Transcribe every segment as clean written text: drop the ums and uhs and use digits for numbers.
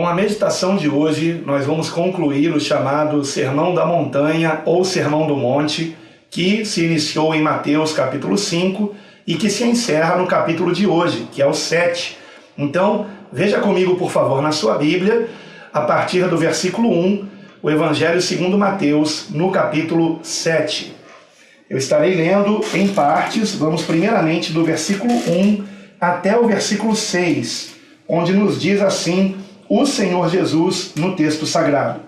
Com a meditação de hoje, nós vamos concluir o chamado Sermão da Montanha ou Sermão do Monte, que se iniciou em Mateus capítulo 5 e que se encerra no capítulo de hoje, que é o 7. Então, veja comigo, por favor, na sua Bíblia, a partir do versículo 1, o Evangelho segundo Mateus, no capítulo 7. Eu estarei lendo em partes, vamos primeiramente do versículo 1 até o versículo 6, onde nos diz assim o Senhor Jesus no texto sagrado: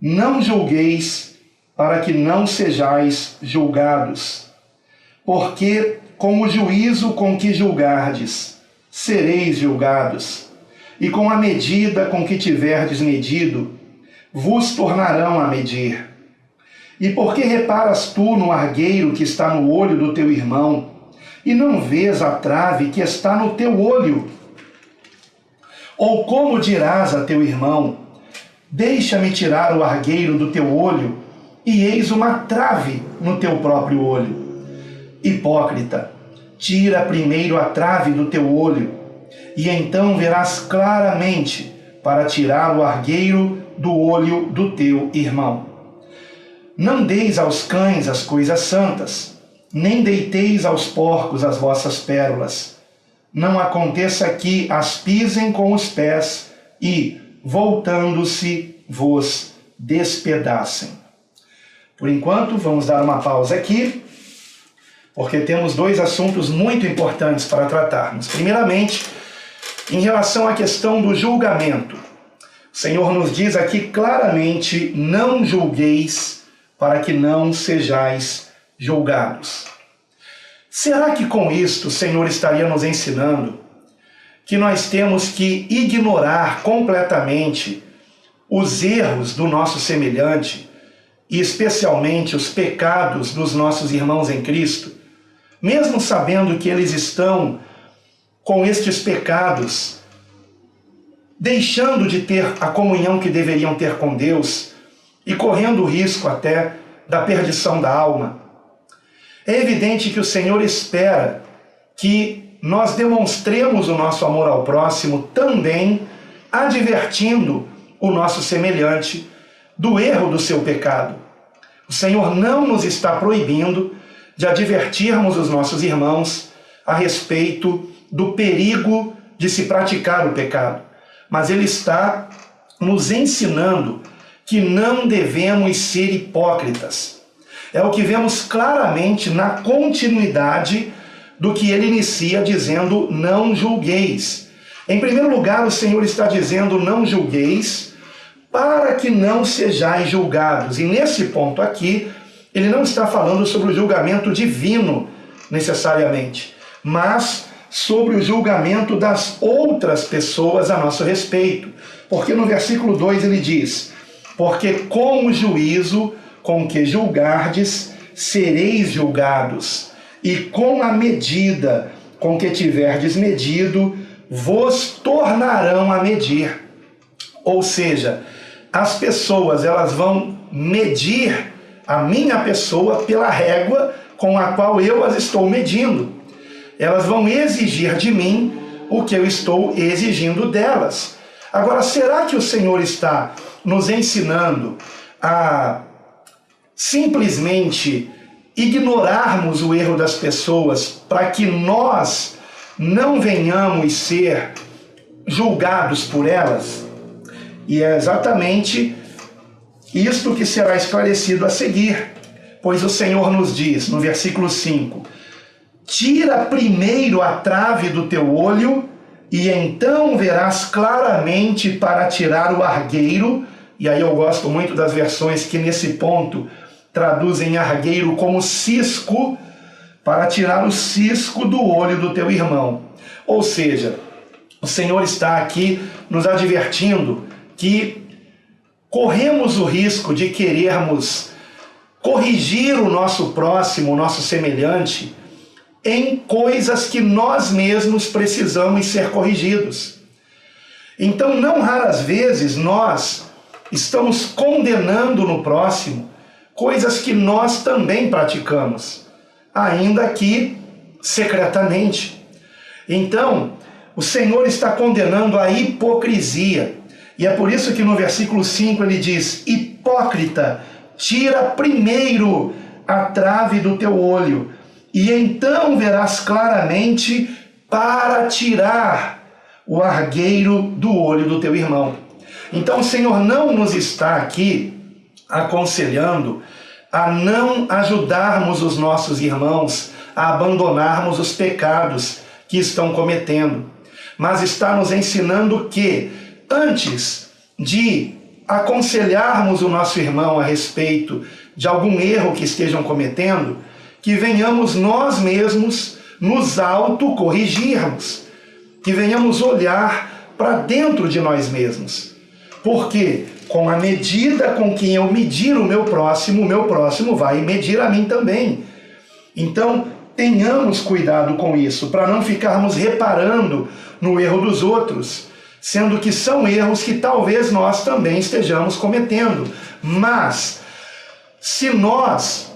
Não julgueis para que não sejais julgados, porque com o juízo com que julgardes, sereis julgados, e com a medida com que tiverdes medido, vos tornarão a medir. E por que reparas tu no argueiro que está no olho do teu irmão, e não vês a trave que está no teu olho? Ou como dirás a teu irmão: deixa-me tirar o argueiro do teu olho, e eis uma trave no teu próprio olho? Hipócrita, tira primeiro a trave do teu olho, e então verás claramente para tirar o argueiro do olho do teu irmão. Não deis aos cães as coisas santas, nem deiteis aos porcos as vossas pérolas. Não aconteça que as pisem com os pés e, voltando-se, vos despedacem. Por enquanto, vamos dar uma pausa aqui, porque temos dois assuntos muito importantes para tratarmos. Primeiramente, em relação à questão do julgamento. O Senhor nos diz aqui claramente: não julgueis para que não sejais julgados. Será que com isto o Senhor estaria nos ensinando que nós temos que ignorar completamente os erros do nosso semelhante e especialmente os pecados dos nossos irmãos em Cristo, mesmo sabendo que eles estão com estes pecados deixando de ter a comunhão que deveriam ter com Deus e correndo o risco até da perdição da alma? É evidente que o Senhor espera que nós demonstremos o nosso amor ao próximo também advertindo o nosso semelhante do erro do seu pecado. O Senhor não nos está proibindo de advertirmos os nossos irmãos a respeito do perigo de se praticar o pecado, mas Ele está nos ensinando que não devemos ser hipócritas. É o que vemos claramente na continuidade do que ele inicia dizendo: não julgueis. Em primeiro lugar, o Senhor está dizendo: não julgueis para que não sejais julgados. E nesse ponto aqui, ele não está falando sobre o julgamento divino necessariamente, mas sobre o julgamento das outras pessoas a nosso respeito. Porque no versículo 2 ele diz: porque com o juízo com que julgardes, sereis julgados, e com a medida com que tiverdes medido, vos tornarão a medir. Ou seja, as pessoas elas vão medir a minha pessoa pela régua com a qual eu as estou medindo. Elas vão exigir de mim o que eu estou exigindo delas. Agora, será que o Senhor está nos ensinando a simplesmente ignorarmos o erro das pessoas para que nós não venhamos ser julgados por elas? E é exatamente isto que será esclarecido a seguir, pois o Senhor nos diz no versículo 5: tira primeiro a trave do teu olho, e então verás claramente para tirar o argueiro. E aí eu gosto muito das versões que nesse ponto traduzem argueiro como cisco, para tirar o cisco do olho do teu irmão. Ou seja, o Senhor está aqui nos advertindo que corremos o risco de querermos corrigir o nosso próximo, o nosso semelhante, em coisas que nós mesmos precisamos ser corrigidos. Então, não raras vezes, nós estamos condenando no próximo coisas que nós também praticamos, ainda que secretamente. Então, O Senhor está condenando a hipocrisia. E é por isso que no versículo 5 ele diz: hipócrita, tira primeiro a trave do teu olho, e então verás claramente para tirar o argueiro do olho do teu irmão. Então o Senhor não nos está aqui aconselhando a não ajudarmos os nossos irmãos a abandonarmos os pecados que estão cometendo, mas está nos ensinando que, antes de aconselharmos o nosso irmão a respeito de algum erro que estejam cometendo, que venhamos nós mesmos nos autocorrigirmos, que venhamos olhar para dentro de nós mesmos. Porque com a medida com que eu medir o meu próximo vai medir a mim também. Então, tenhamos cuidado com isso, para não ficarmos reparando no erro dos outros, sendo que são erros que talvez nós também estejamos cometendo. Mas, se nós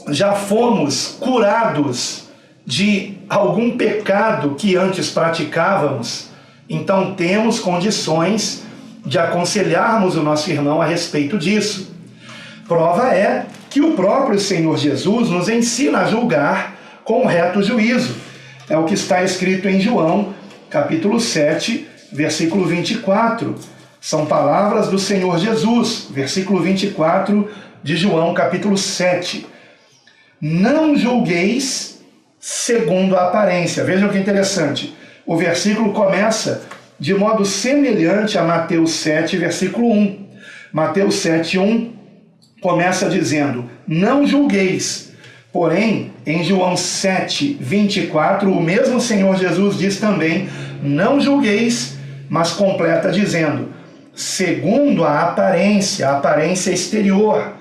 já fomos curados de algum pecado que antes praticávamos, então temos condições de aconselharmos o nosso irmão a respeito disso. Prova é que o próprio Senhor Jesus nos ensina a julgar com reto juízo. É o que está escrito em João, capítulo 7, versículo 24. São palavras do Senhor Jesus, versículo 24 de João, capítulo 7. Não julgueis segundo a aparência. Vejam que interessante. O versículo começa de modo semelhante a Mateus 7, versículo 1. Mateus 7, 1 começa dizendo: não julgueis. Porém, em João 7, 24, o mesmo Senhor Jesus diz também: não julgueis, mas completa dizendo: segundo a aparência exterior,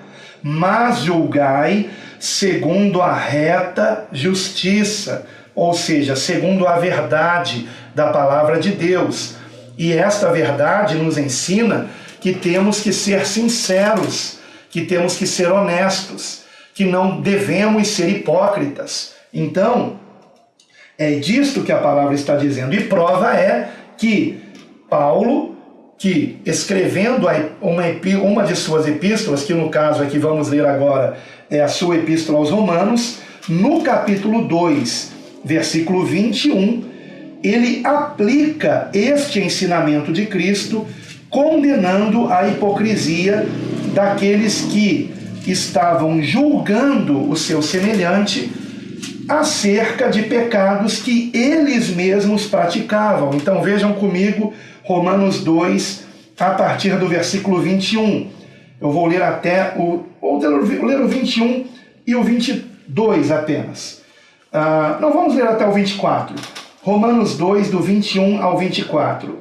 mas julgai segundo a reta justiça, ou seja, segundo a verdade da palavra de Deus. E esta verdade nos ensina que temos que ser sinceros, que temos que ser honestos, que não devemos ser hipócritas. Então, é disto que a palavra está dizendo. E prova é que Paulo, que escrevendo uma de suas epístolas, que no caso aqui vamos ler agora, é a sua epístola aos Romanos, no capítulo 2, versículo 21, ele aplica este ensinamento de Cristo, condenando a hipocrisia daqueles que estavam julgando o seu semelhante acerca de pecados que eles mesmos praticavam. Então vejam comigo Romanos 2, a partir do versículo 21. Eu vou ler ler o 21 e o 22 apenas. Não vamos ler até o 24. Romanos 2, do 21 ao 24.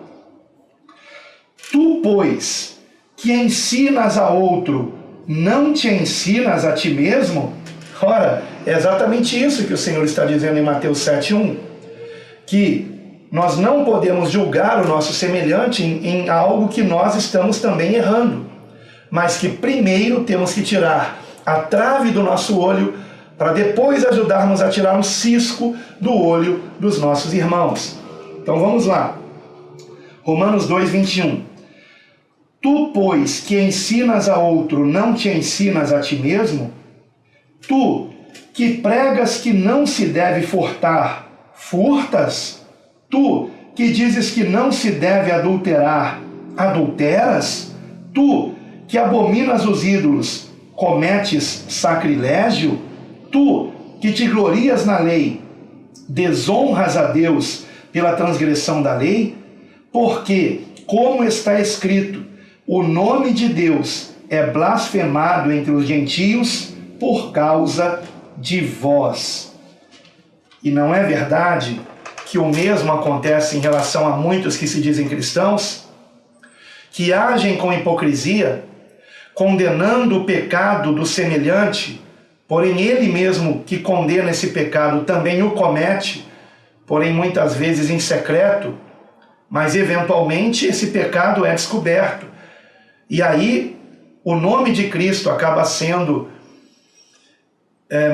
Tu, pois, que ensinas a outro, não te ensinas a ti mesmo? Ora, é exatamente isso que o Senhor está dizendo em Mateus 7:1, que nós não podemos julgar o nosso semelhante em algo que nós estamos também errando, mas que primeiro temos que tirar a trave do nosso olho para depois ajudarmos a tirar um cisco do olho dos nossos irmãos. Então vamos lá. Romanos 2, 21. Tu, pois, que ensinas a outro, não te ensinas a ti mesmo? Tu, que pregas que não se deve furtar, furtas? Tu, que dizes que não se deve adulterar, adulteras? Tu, que abominas os ídolos, cometes sacrilégio? Tu, que te glorias na lei, desonras a Deus pela transgressão da lei? Porque, como está escrito, o nome de Deus é blasfemado entre os gentios por causa de vós. E não é verdade que o mesmo acontece em relação a muitos que se dizem cristãos, que agem com hipocrisia, condenando o pecado do semelhante, porém ele mesmo que condena esse pecado também o comete, porém muitas vezes em secreto, mas eventualmente esse pecado é descoberto. E aí o nome de Cristo acaba sendo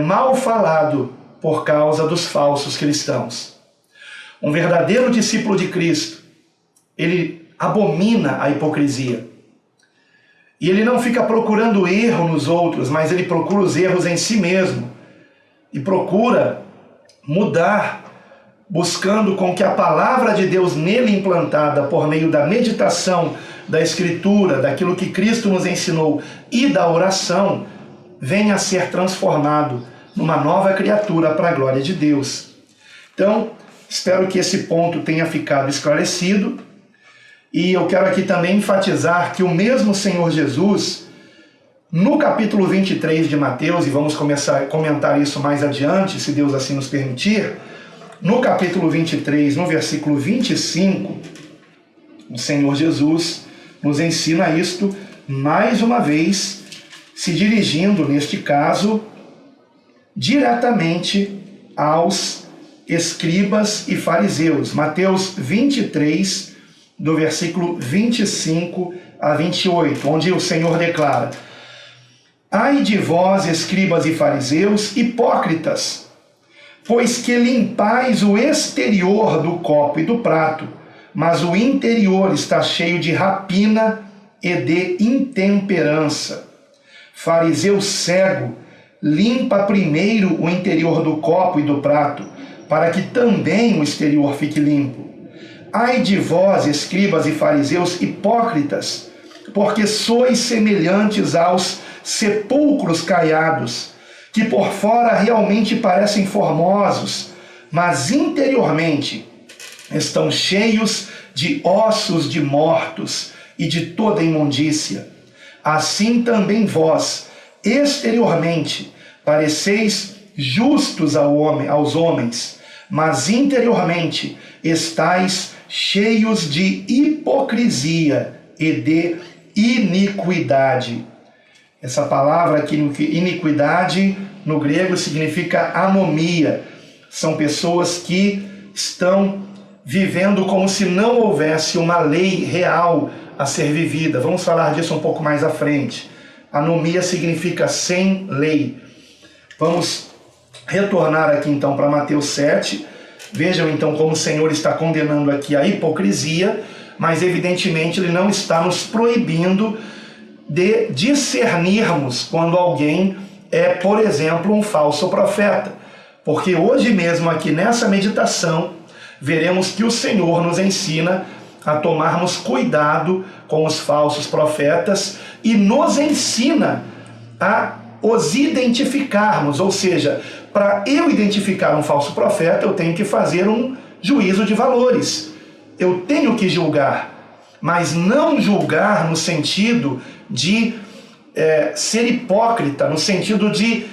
mal falado por causa dos falsos cristãos. Um verdadeiro discípulo de Cristo, ele abomina a hipocrisia. E ele não fica procurando erro nos outros, mas ele procura os erros em si mesmo. E procura mudar, buscando com que a palavra de Deus nele implantada por meio da meditação, da Escritura, daquilo que Cristo nos ensinou e da oração, venha a ser transformado numa nova criatura para a glória de Deus. Então, espero que esse ponto tenha ficado esclarecido. E eu quero aqui também enfatizar que o mesmo Senhor Jesus, no capítulo 23 de Mateus, e vamos começar a comentar isso mais adiante, se Deus assim nos permitir, no capítulo 23, no versículo 25, o Senhor Jesus nos ensina isto mais uma vez, se dirigindo, neste caso, diretamente aos escribas e fariseus. Mateus 23, do versículo 25 a 28, onde o Senhor declara: Ai de vós, escribas e fariseus, hipócritas, pois que limpais o exterior do copo e do prato, mas o interior está cheio de rapina e de intemperança. Fariseu cego, limpa primeiro o interior do copo e do prato, para que também o exterior fique limpo. Ai de vós, escribas e fariseus hipócritas, porque sois semelhantes aos sepulcros caiados, que por fora realmente parecem formosos, mas interiormente estão cheios de ossos de mortos e de toda imundícia. Assim também vós, exteriormente, pareceis justos aos homens, mas interiormente estáis cheios de hipocrisia e de iniquidade. Essa palavra aqui, iniquidade, no grego significa anomia. São pessoas que estão vivendo como se não houvesse uma lei real a ser vivida. Vamos falar disso um pouco mais à frente. Anomia significa sem lei. Vamos retornar aqui então para Mateus 7. Vejam então como o Senhor está condenando aqui a hipocrisia, mas evidentemente Ele não está nos proibindo de discernirmos quando alguém é, por exemplo, um falso profeta. Porque hoje mesmo aqui nessa meditação, veremos que o Senhor nos ensina a tomarmos cuidado com os falsos profetas e nos ensina a os identificarmos, ou seja, para eu identificar um falso profeta, eu tenho que fazer um juízo de valores. Eu tenho que julgar, mas não julgar no sentido de ser hipócrita, no sentido de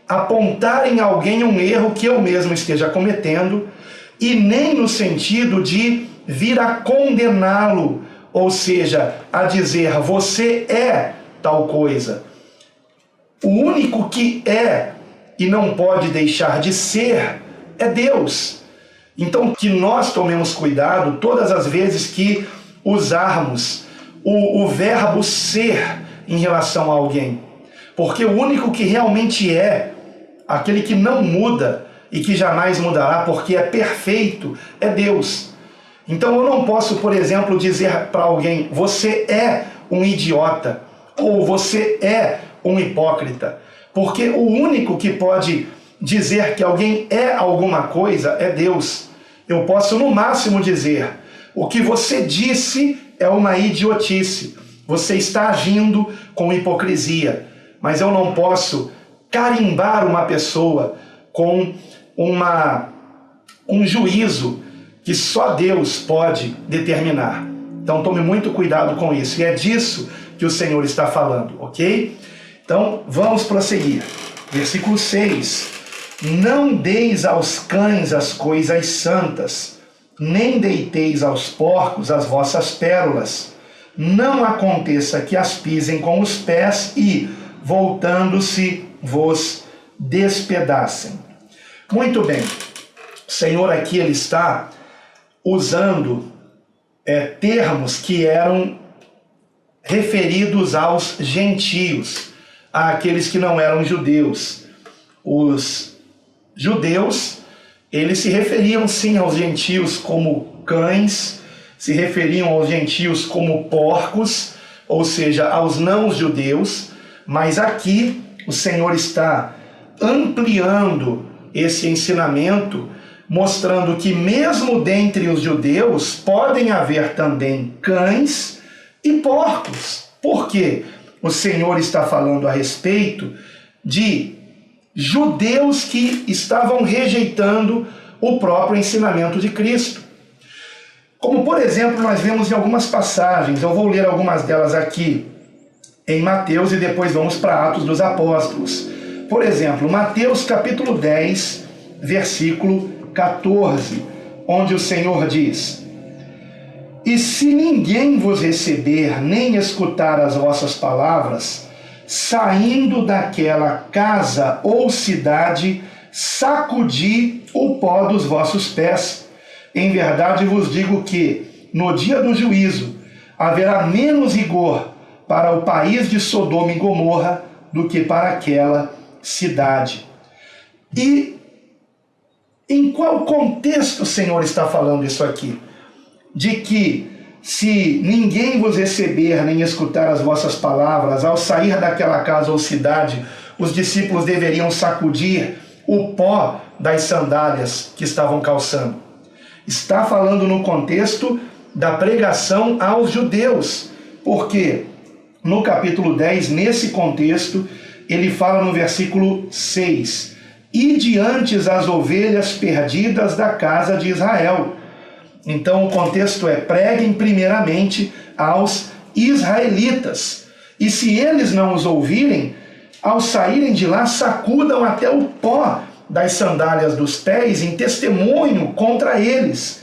apontar em alguém um erro que eu mesmo esteja cometendo, e nem no sentido de vir a condená-lo, ou seja, a dizer, você é tal coisa. O único que é e não pode deixar de ser é Deus. Então que nós tomemos cuidado todas as vezes que usarmos o verbo ser em relação a alguém. Porque o único que realmente é, aquele que não muda e que jamais mudará porque é perfeito, é Deus. Então eu não posso, por exemplo, dizer para alguém, você é um idiota, ou você é um hipócrita, porque o único que pode dizer que alguém é alguma coisa é Deus. Eu posso no máximo dizer, o que você disse é uma idiotice, você está agindo com hipocrisia, mas eu não posso carimbar uma pessoa com um juízo que só Deus pode determinar. Então tome muito cuidado com isso, e é disso que o Senhor está falando, ok? Então vamos prosseguir. Versículo 6. Não deis aos cães as coisas santas, nem deiteis aos porcos as vossas pérolas. Não aconteça que as pisem com os pés e, voltando-se, vos despedacem. Muito bem. O Senhor aqui ele está usando termos que eram referidos aos gentios, àqueles que não eram judeus. Os judeus, eles se referiam sim aos gentios como cães, se referiam aos gentios como porcos, ou seja, aos não-judeus, mas aqui o Senhor está ampliando esse ensinamento, mostrando que mesmo dentre os judeus podem haver também cães e porcos. Por quê? O Senhor está falando a respeito de judeus que estavam rejeitando o próprio ensinamento de Cristo. Como, por exemplo, nós vemos em algumas passagens, eu vou ler algumas delas aqui em Mateus e depois vamos para Atos dos Apóstolos. Por exemplo, Mateus capítulo 10, versículo 14, onde o Senhor diz: E se ninguém vos receber, nem escutar as vossas palavras, saindo daquela casa ou cidade, sacudi o pó dos vossos pés. Em verdade vos digo que, no dia do juízo, haverá menos rigor para o país de Sodoma e Gomorra do que para aquela cidade. E em qual contexto o Senhor está falando isso aqui? De que se ninguém vos receber nem escutar as vossas palavras, ao sair daquela casa ou cidade, os discípulos deveriam sacudir o pó das sandálias que estavam calçando. Está falando no contexto da pregação aos judeus, porque no capítulo 10, nesse contexto, ele fala no versículo 6, e diante as ovelhas perdidas da casa de Israel. Então o contexto é: preguem primeiramente aos israelitas, e se eles não os ouvirem, ao saírem de lá, sacudam até o pó das sandálias dos pés em testemunho contra eles.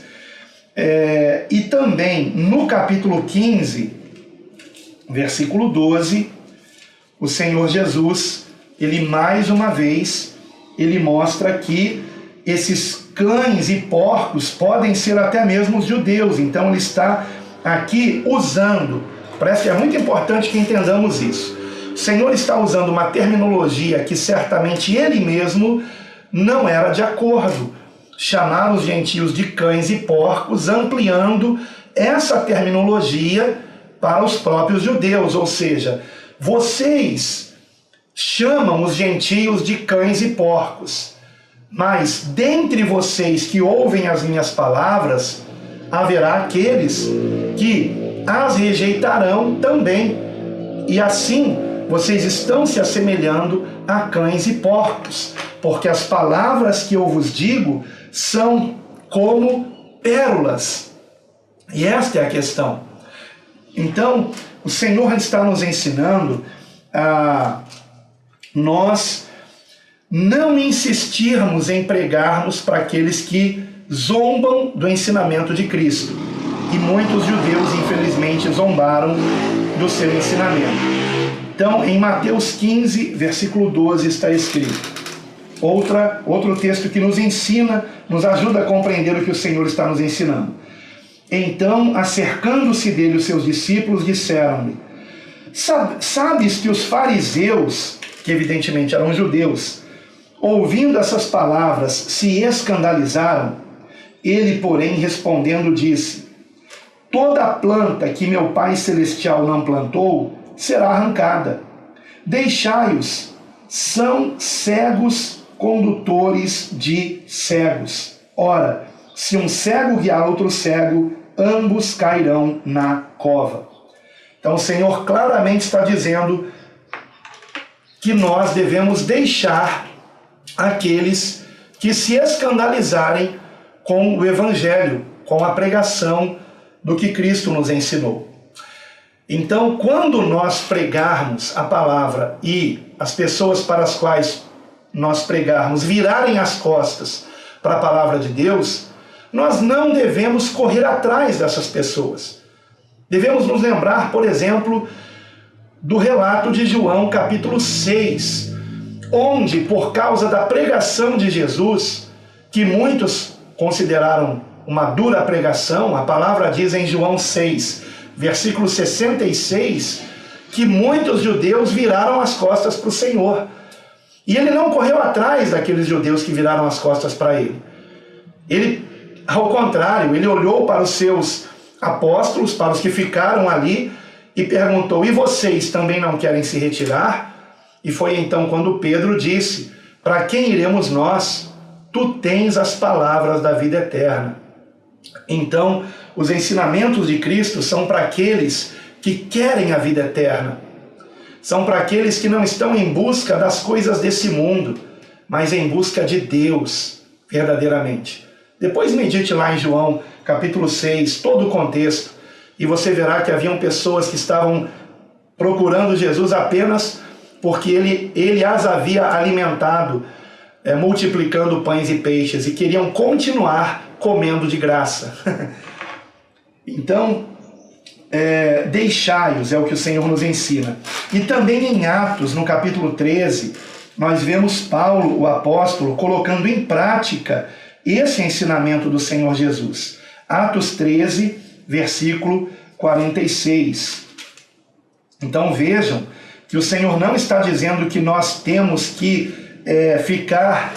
E também no capítulo 15, versículo 12, o Senhor Jesus, ele mais uma vez, ele mostra que esses cães e porcos podem ser até mesmo os judeus. Então ele está aqui usando, parece que é muito importante que entendamos isso. O Senhor está usando uma terminologia que certamente ele mesmo não era de acordo. Chamar os gentios de cães e porcos, ampliando essa terminologia para os próprios judeus. Ou seja, vocês chamam os gentios de cães e porcos, mas dentre vocês que ouvem as minhas palavras, haverá aqueles que as rejeitarão também. E assim, vocês estão se assemelhando a cães e porcos, porque as palavras que eu vos digo são como pérolas. E esta é a questão. Então, o Senhor está nos ensinando a nós não insistirmos em pregarmos para aqueles que zombam do ensinamento de Cristo. E muitos judeus, infelizmente, zombaram do seu ensinamento. Então, em Mateus 15, versículo 12, está escrito. Outro texto que nos ensina, nos ajuda a compreender o que o Senhor está nos ensinando. Então, acercando-se dele os seus discípulos, disseram-lhe: Sabes que os fariseus, que evidentemente eram judeus, ouvindo essas palavras, se escandalizaram? Ele, porém, respondendo, disse: Toda planta que meu Pai Celestial não plantou será arrancada. Deixai-os, são cegos condutores de cegos. Ora, se um cego guiar outro cego, ambos cairão na cova. Então o Senhor claramente está dizendo que nós devemos deixar aqueles que se escandalizarem com o Evangelho, com a pregação do que Cristo nos ensinou. Então, quando nós pregarmos a palavra e as pessoas para as quais nós pregarmos virarem as costas para a palavra de Deus, nós não devemos correr atrás dessas pessoas. Devemos nos lembrar, por exemplo, do relato de João, capítulo 6, onde, por causa da pregação de Jesus, que muitos consideraram uma dura pregação, a palavra diz em João 6, versículo 66, que muitos judeus viraram as costas para o Senhor. E ele não correu atrás daqueles judeus que viraram as costas para ele. Ele, ao contrário, ele olhou para os seus apóstolos, para os que ficaram ali, e perguntou: e vocês também não querem se retirar? E foi então quando Pedro disse: para quem iremos nós? Tu tens as palavras da vida eterna. Então, os ensinamentos de Cristo são para aqueles que querem a vida eterna. São para aqueles que não estão em busca das coisas desse mundo, mas em busca de Deus, verdadeiramente. Depois medite lá em João, capítulo 6, todo o contexto, e você verá que haviam pessoas que estavam procurando Jesus apenas porque ele as havia alimentado, multiplicando pães e peixes, e queriam continuar comendo de graça. Então, deixai-os, é o que o Senhor nos ensina. E também em Atos, no capítulo 13, nós vemos Paulo, o apóstolo, colocando em prática esse ensinamento do Senhor Jesus. Atos 13, versículo 46. Então vejam que o Senhor não está dizendo que nós temos que ficar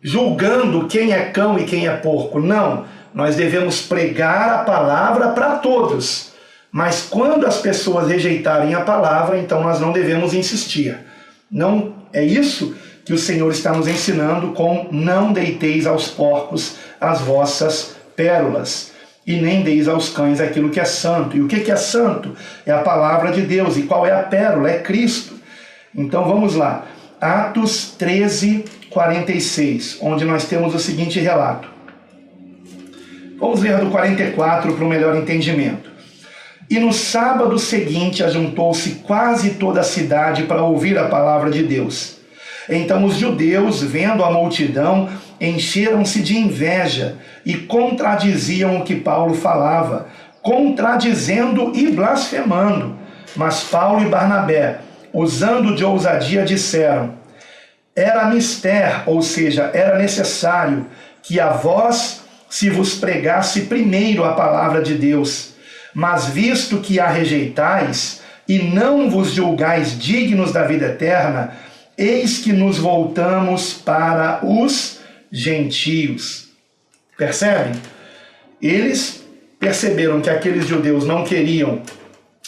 julgando quem é cão e quem é porco. Não, nós devemos pregar a palavra para todos. Mas quando as pessoas rejeitarem a palavra, então nós não devemos insistir. Não é isso que o Senhor está nos ensinando com: não deiteis aos porcos as vossas pérolas, e nem deis aos cães aquilo que é santo. E o que é santo? É a palavra de Deus. E qual é a pérola? É Cristo. Então vamos lá. Atos 13, 46, onde nós temos o seguinte relato. Vamos ler do 44 para o melhor entendimento. E no sábado seguinte ajuntou-se quase toda a cidade para ouvir a palavra de Deus. Então os judeus, vendo a multidão, encheram-se de inveja e contradiziam o que Paulo falava, contradizendo e blasfemando. Mas Paulo e Barnabé, usando de ousadia, disseram: era mister, ou seja, era necessário que a vós se vos pregasse primeiro a palavra de Deus. Mas visto que a rejeitais e não vos julgais dignos da vida eterna, eis que nos voltamos para os gentios. Percebem? Eles perceberam que aqueles judeus não queriam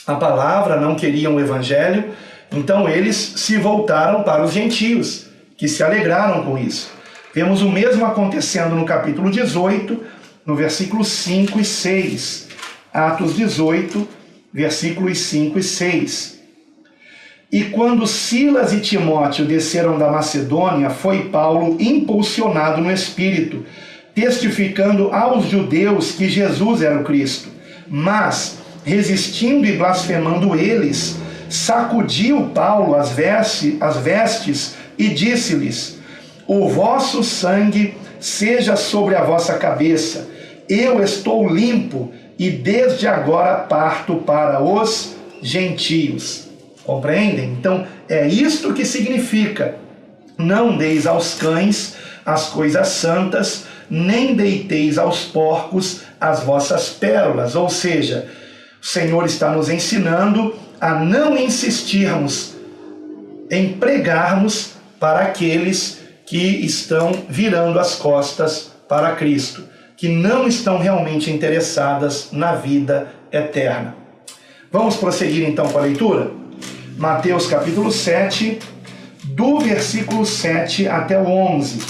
a palavra, não queriam o evangelho, então eles se voltaram para os gentios, que se alegraram com isso. Vemos o mesmo acontecendo no capítulo 18, no versículos 5 e 6. Atos 18, versículos 5 e 6. E quando Silas e Timóteo desceram da Macedônia, foi Paulo impulsionado no Espírito, testificando aos judeus que Jesus era o Cristo. Mas, resistindo e blasfemando eles, sacudiu Paulo as vestes e disse-lhes: o vosso sangue seja sobre a vossa cabeça. Eu estou limpo e desde agora parto para os gentios. Compreendem? Então, é isto que significa: não deis aos cães as coisas santas, nem deiteis aos porcos as vossas pérolas. Ou seja, o Senhor está nos ensinando a não insistirmos em pregarmos para aqueles que estão virando as costas para Cristo, que não estão realmente interessadas na vida eterna. Vamos prosseguir então com a leitura? Mateus capítulo 7, do versículo 7 até o 11.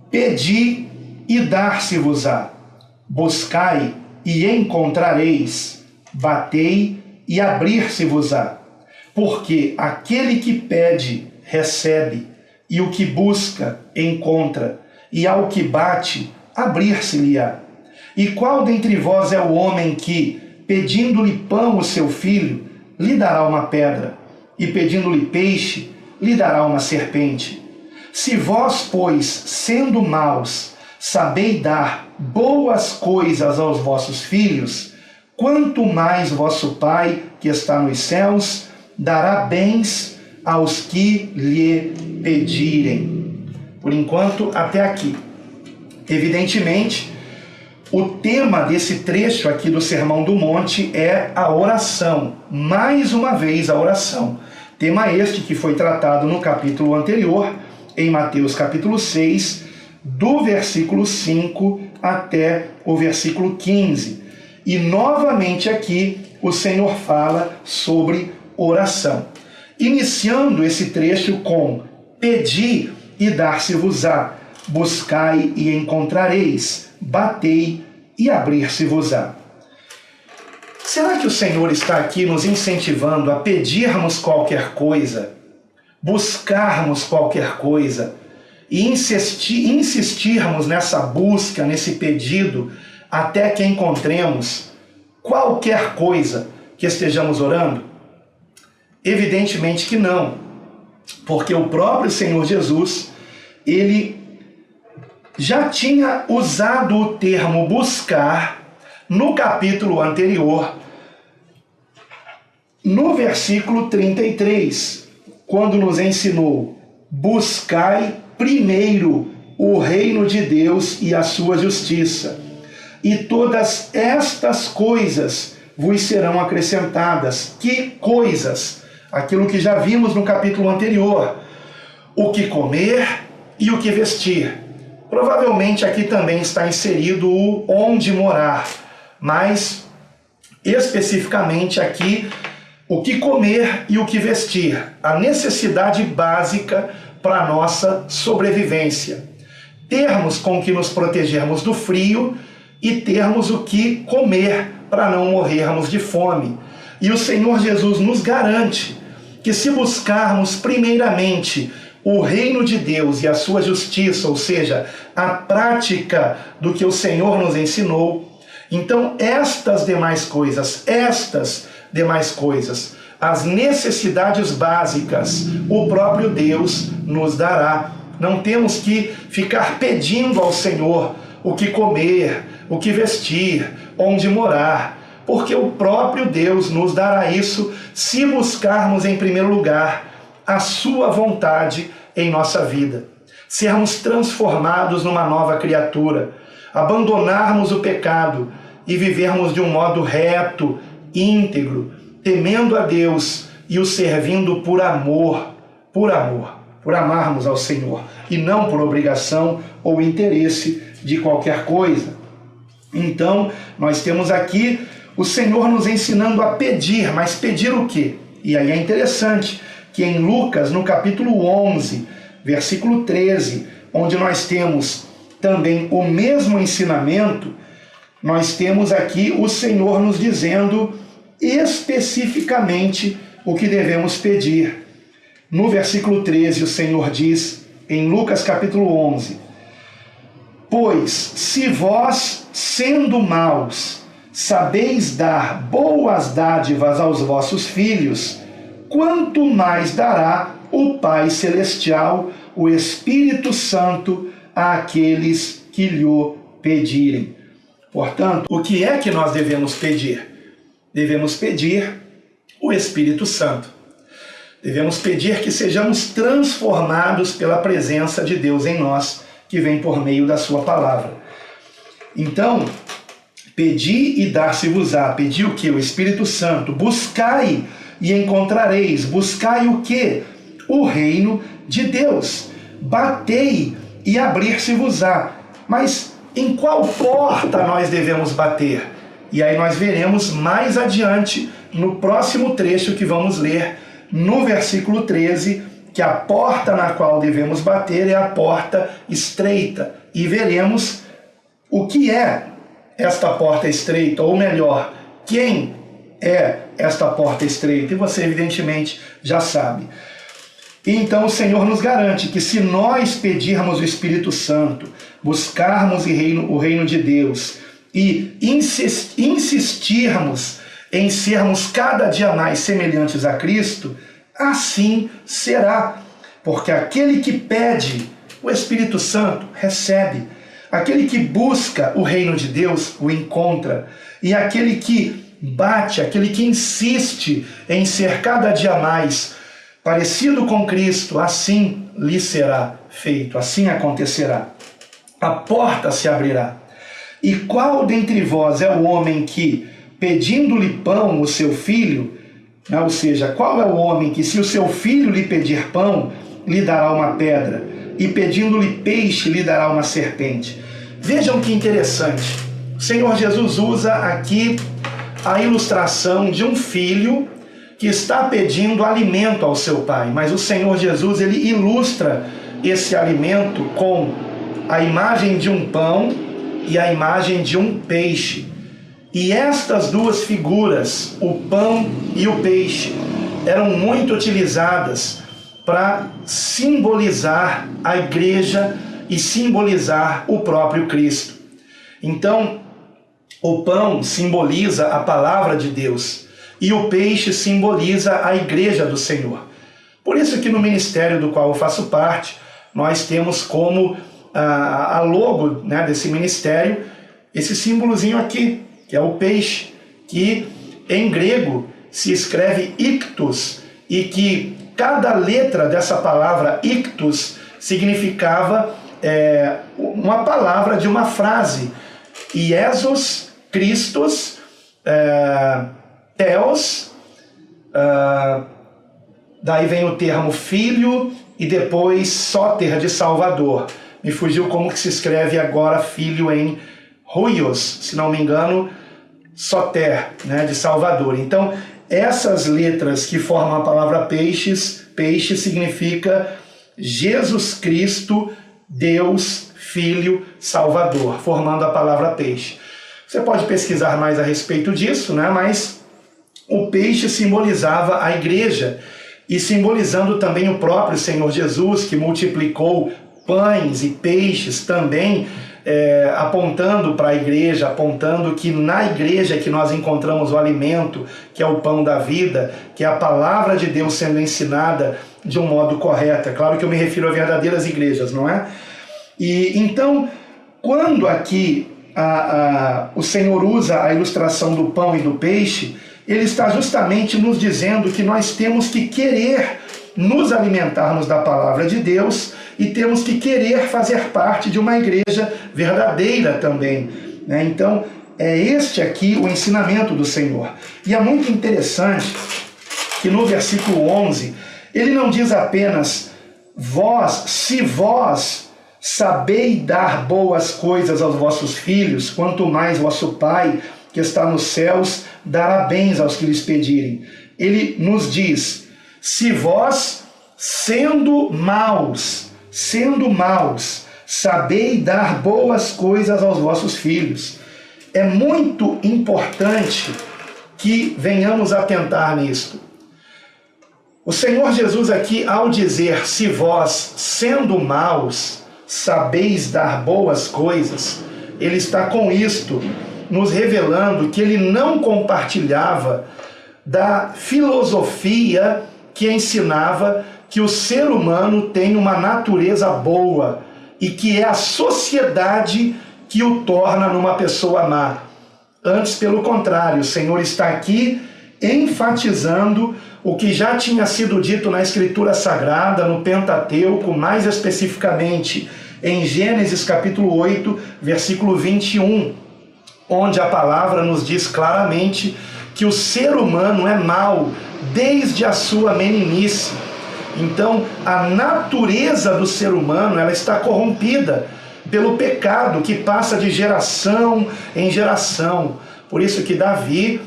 Pedi e dar-se-vos-á, buscai e encontrareis, batei e abrir-se-vos-á. Porque aquele que pede, recebe, e o que busca, encontra, e ao que bate, abrir-se-lhe-á. E qual dentre vós é o homem que, pedindo-lhe pão o seu filho, lhe dará uma pedra, e pedindo-lhe peixe, lhe dará uma serpente? Se vós, pois, sendo maus, sabeis dar boas coisas aos vossos filhos, quanto mais vosso Pai, que está nos céus, dará bens aos que lhe pedirem. Por enquanto, até aqui. Evidentemente, o tema desse trecho aqui do Sermão do Monte é a oração. Mais uma vez, a oração. Tema este que foi tratado no capítulo anterior, em Mateus capítulo 6, do versículo 5 até o versículo 15. E novamente aqui o Senhor fala sobre oração, iniciando esse trecho com: pedi e dar-se-vos-á, buscai e encontrareis, batei e abrir-se-vos-á. Será que o Senhor está aqui nos incentivando a pedirmos qualquer coisa, buscarmos qualquer coisa e insistirmos nessa busca, nesse pedido, até que encontremos qualquer coisa que estejamos orando? Evidentemente que não, porque o próprio Senhor Jesus, ele já tinha usado o termo buscar no capítulo anterior, no versículo 33, quando nos ensinou: buscai primeiro o reino de Deus e a sua justiça, e todas estas coisas vos serão acrescentadas. Que coisas? Aquilo que já vimos no capítulo anterior: o que comer e o que vestir. Provavelmente aqui também está inserido o onde morar, mas especificamente aqui o que comer e o que vestir, a necessidade básica para a nossa sobrevivência. Termos com que nos protegermos do frio e termos o que comer para não morrermos de fome. E o Senhor Jesus nos garante que, se buscarmos primeiramente o reino de Deus e a sua justiça, ou seja, a prática do que o Senhor nos ensinou, então estas demais coisas, as necessidades básicas, o próprio Deus nos dará. Não temos que ficar pedindo ao Senhor o que comer, o que vestir, onde morar, porque o próprio Deus nos dará isso se buscarmos em primeiro lugar a sua vontade em nossa vida, sermos transformados numa nova criatura, abandonarmos o pecado e vivermos de um modo reto, íntegro, temendo a Deus e o servindo por amor, por amarmos ao Senhor e não por obrigação ou interesse de qualquer coisa. Então, nós temos aqui o Senhor nos ensinando a pedir, mas pedir o quê? E aí é interessante que em Lucas, no capítulo 11, versículo 13, onde nós temos também o mesmo ensinamento, nós temos aqui o Senhor nos dizendo especificamente o que devemos pedir. No versículo 13, o Senhor diz, em Lucas capítulo 11, pois se vós, sendo maus, sabeis dar boas dádivas aos vossos filhos, quanto mais dará o Pai Celestial, o Espírito Santo, àqueles que lhe pedirem. Portanto, o que é que nós devemos pedir? Devemos pedir o Espírito Santo. Devemos pedir que sejamos transformados pela presença de Deus em nós, que vem por meio da sua palavra. Então, pedi e dar-se-vos-á. Pedi o que? O Espírito Santo. Buscai e encontrareis. Buscai o que? O reino de Deus. Batei e abrir-se-vos-á. Mas em qual porta nós devemos bater? E aí nós veremos mais adiante, no próximo trecho que vamos ler, no versículo 13, que a porta na qual devemos bater é a porta estreita. E veremos o que é esta porta estreita, ou melhor, quem é esta porta estreita. E você evidentemente já sabe. E então o Senhor nos garante que, se nós pedirmos o Espírito Santo, buscarmos o reino de Deus e insistirmos em sermos cada dia mais semelhantes a Cristo, assim será. Porque aquele que pede o Espírito Santo recebe. Aquele que busca o reino de Deus o encontra. E aquele que bate, aquele que insiste em ser cada dia mais parecido com Cristo, assim lhe será feito, assim acontecerá. A porta se abrirá. E qual dentre vós é o homem que, pedindo-lhe pão o seu filho, ou seja, qual é o homem que, se o seu filho lhe pedir pão, lhe dará uma pedra, e pedindo-lhe peixe, lhe dará uma serpente. Vejam que interessante. O Senhor Jesus usa aqui a ilustração de um filho que está pedindo alimento ao seu pai, mas o Senhor Jesus, ele ilustra esse alimento com a imagem de um pão e a imagem de um peixe. E estas duas figuras, o pão e o peixe, eram muito utilizadas para simbolizar a igreja e simbolizar o próprio Cristo. Então, o pão simboliza a palavra de Deus e o peixe simboliza a igreja do Senhor. Por isso que no ministério do qual eu faço parte, nós temos como a logo, né, desse ministério, esse símbolozinho aqui, que é o peixe, que em grego se escreve ictus, e que cada letra dessa palavra ictus significava uma palavra de uma frase. Iesus, Christus, Theos, daí vem o termo filho, e depois Soter, de Salvador. Me fugiu como que se escreve agora filho em Huios, se não me engano, Soter, né, de Salvador. Então, essas letras que formam a palavra peixes, peixe significa Jesus Cristo, Deus, Filho, Salvador, formando a palavra peixe. Você pode pesquisar mais a respeito disso, né? Mas o peixe simbolizava a igreja e simbolizando também o próprio Senhor Jesus, que multiplicou pães e peixes também, apontando para a igreja, apontando que na igreja que nós encontramos o alimento, que é o pão da vida, que é a palavra de Deus sendo ensinada de um modo correto. É claro que eu me refiro a verdadeiras igrejas, não é? E então, quando aqui o Senhor usa a ilustração do pão e do peixe, ele está justamente nos dizendo que nós temos que querer nos alimentarmos da palavra de Deus e temos que querer fazer parte de uma igreja verdadeira também, né? Então, é este aqui o ensinamento do Senhor. E é muito interessante que no versículo 11, ele não diz apenas vós, se vós sabeis dar boas coisas aos vossos filhos, quanto mais vosso Pai, que está nos céus, dará bens aos que lhes pedirem. Ele nos diz, se vós, sendo maus, sabeis dar boas coisas aos vossos filhos. É muito importante que venhamos a atentar nisto. O Senhor Jesus aqui, ao dizer, se vós, sendo maus, sabeis dar boas coisas, ele está com isto nos revelando que ele não compartilhava da filosofia que ensinava que o ser humano tem uma natureza boa e que é a sociedade que o torna numa pessoa má. Antes, pelo contrário, o Senhor está aqui enfatizando o que já tinha sido dito na Escritura Sagrada, no Pentateuco, mais especificamente em Gênesis capítulo 8, versículo 21, onde a palavra nos diz claramente que o ser humano é mau desde a sua meninice. Então, a natureza do ser humano, ela está corrompida pelo pecado que passa de geração em geração. Por isso que Davi,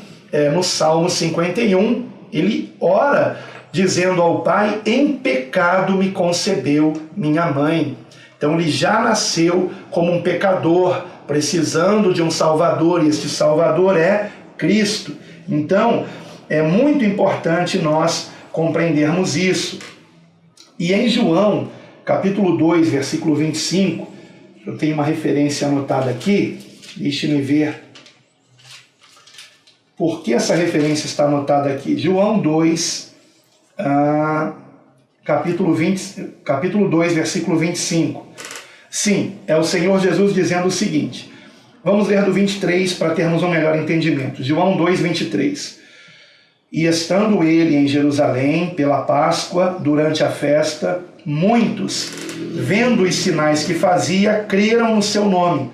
no Salmo 51, ele ora dizendo ao Pai, em pecado me concebeu minha mãe. Então ele já nasceu como um pecador, precisando de um Salvador, e este Salvador é Cristo. Então, é muito importante nós compreendermos isso. E em João, capítulo 2, versículo 25, eu tenho uma referência anotada aqui, deixe-me ver por que essa referência está anotada aqui. João 2, capítulo 2, versículo 25. Sim, é o Senhor Jesus dizendo o seguinte. Vamos ler do 23 para termos um melhor entendimento. João 2, 23. E estando ele em Jerusalém pela Páscoa, durante a festa, muitos, vendo os sinais que fazia, creram no seu nome.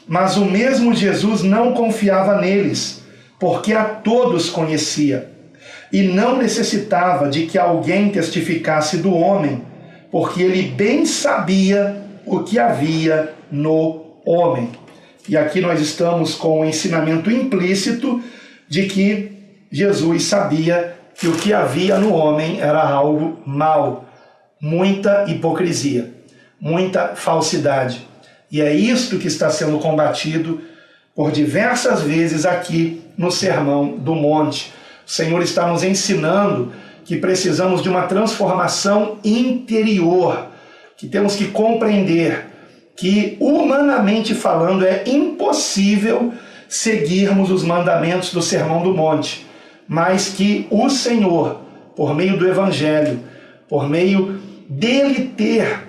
Mas o mesmo Jesus não confiava neles, porque a todos conhecia, e não necessitava de que alguém testificasse do homem, porque ele bem sabia o que havia no homem. E aqui nós estamos com o ensinamento implícito de que Jesus sabia que o que havia no homem era algo mau, muita hipocrisia, muita falsidade. E é isto que está sendo combatido por diversas vezes aqui no Sermão do Monte. O Senhor está nos ensinando que precisamos de uma transformação interior, que temos que compreender que, humanamente falando, é impossível seguirmos os mandamentos do Sermão do Monte, mas que o Senhor, por meio do Evangelho, por meio dele ter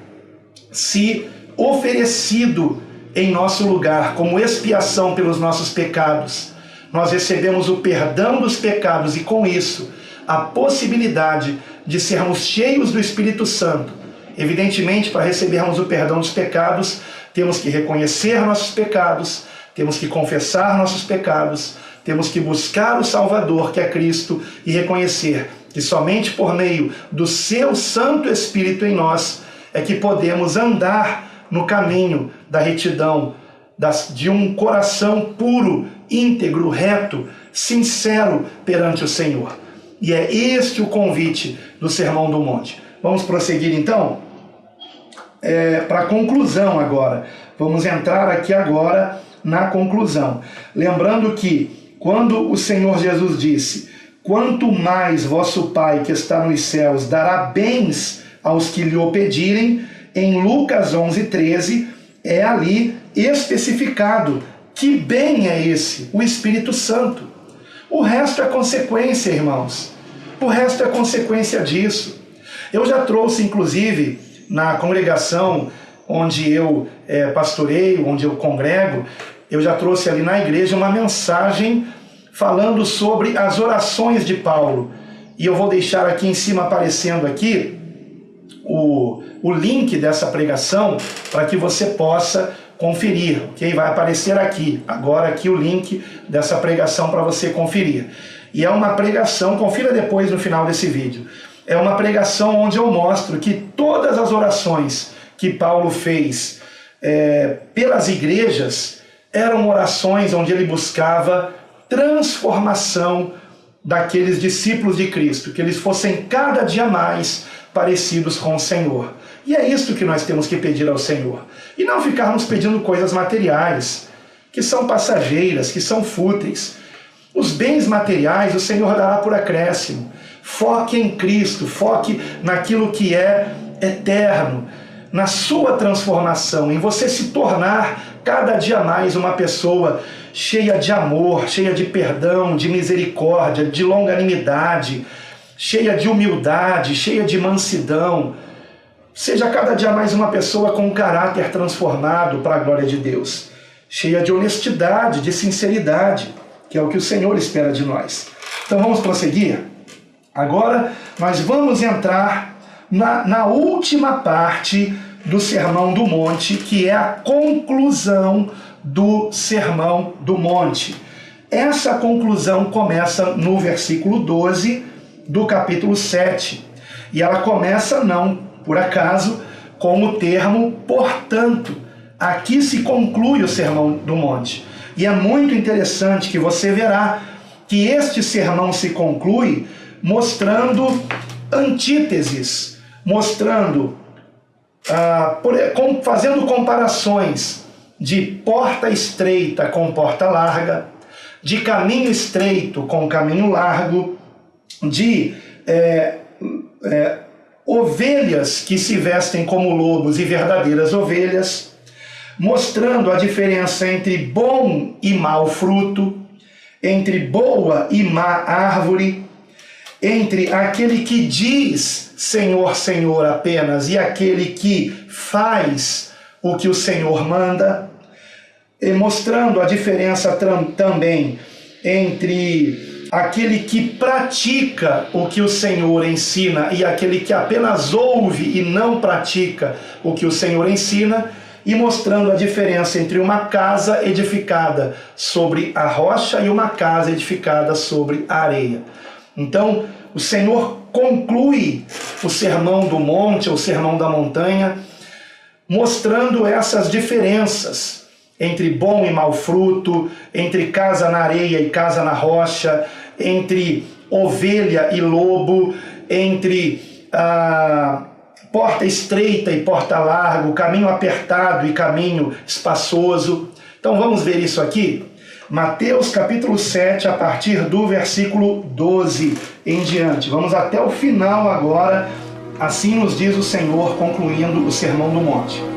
se oferecido em nosso lugar como expiação pelos nossos pecados, nós recebemos o perdão dos pecados e, com isso, a possibilidade de sermos cheios do Espírito Santo. Evidentemente, para recebermos o perdão dos pecados, temos que reconhecer nossos pecados, temos que confessar nossos pecados, temos que buscar o Salvador, que é Cristo, e reconhecer que somente por meio do seu Santo Espírito em nós é que podemos andar no caminho da retidão, de um coração puro, íntegro, reto, sincero perante o Senhor. E é este o convite do Sermão do Monte. Vamos prosseguir então? Para a conclusão agora. Vamos entrar aqui agora na conclusão. Lembrando que quando o Senhor Jesus disse: quanto mais vosso Pai que está nos céus dará bens aos que lhe o pedirem, em Lucas 11:13, é ali especificado que bem é esse, o Espírito Santo. O resto é consequência, irmãos. O resto é consequência disso. Eu já trouxe, inclusive, na congregação onde eu pastoreio, onde eu congrego, eu já trouxe ali na igreja uma mensagem falando sobre as orações de Paulo. E eu vou deixar aqui em cima aparecendo aqui o link dessa pregação para que você possa conferir, ok? Vai aparecer aqui, agora aqui o link dessa pregação para você conferir. E é uma pregação, confira depois no final desse vídeo, é uma pregação onde eu mostro que todas as orações que Paulo fez pelas igrejas eram orações onde ele buscava transformação daqueles discípulos de Cristo, que eles fossem cada dia mais parecidos com o Senhor. E é isso que nós temos que pedir ao Senhor. E não ficarmos pedindo coisas materiais, que são passageiras, que são fúteis. Os bens materiais o Senhor dará por acréscimo. Foque em Cristo, foque naquilo que é eterno, na sua transformação, em você se tornar cada dia mais uma pessoa cheia de amor, cheia de perdão, de misericórdia, de longanimidade, cheia de humildade, cheia de mansidão. Seja cada dia mais uma pessoa com um caráter transformado para a glória de Deus, cheia de honestidade, de sinceridade, que é o que o Senhor espera de nós. Então vamos prosseguir? Agora nós vamos entrar na última parte do Sermão do Monte, que é a conclusão do Sermão do Monte. Essa conclusão começa no versículo 12 do capítulo 7. E ela começa, não por acaso, com o termo portanto. Aqui se conclui o Sermão do Monte. E é muito interessante que você verá que este sermão se conclui mostrando antíteses, mostrando, fazendo comparações de porta estreita com porta larga, de caminho estreito com caminho largo, de ovelhas que se vestem como lobos e verdadeiras ovelhas, mostrando a diferença entre bom e mau fruto, entre boa e má árvore, entre aquele que diz Senhor, Senhor apenas e aquele que faz o que o Senhor manda, e mostrando a diferença também entre aquele que pratica o que o Senhor ensina e aquele que apenas ouve e não pratica o que o Senhor ensina, e mostrando a diferença entre uma casa edificada sobre a rocha e uma casa edificada sobre a areia. Então, o Senhor conclui o Sermão do Monte, ou Sermão da Montanha, mostrando essas diferenças entre bom e mau fruto, entre casa na areia e casa na rocha, entre ovelha e lobo, entre porta estreita e porta larga, caminho apertado e caminho espaçoso. Então vamos ver isso aqui? Mateus capítulo 7, a partir do versículo 12 em diante. Vamos até o final agora, assim nos diz o Senhor, concluindo o Sermão do Monte.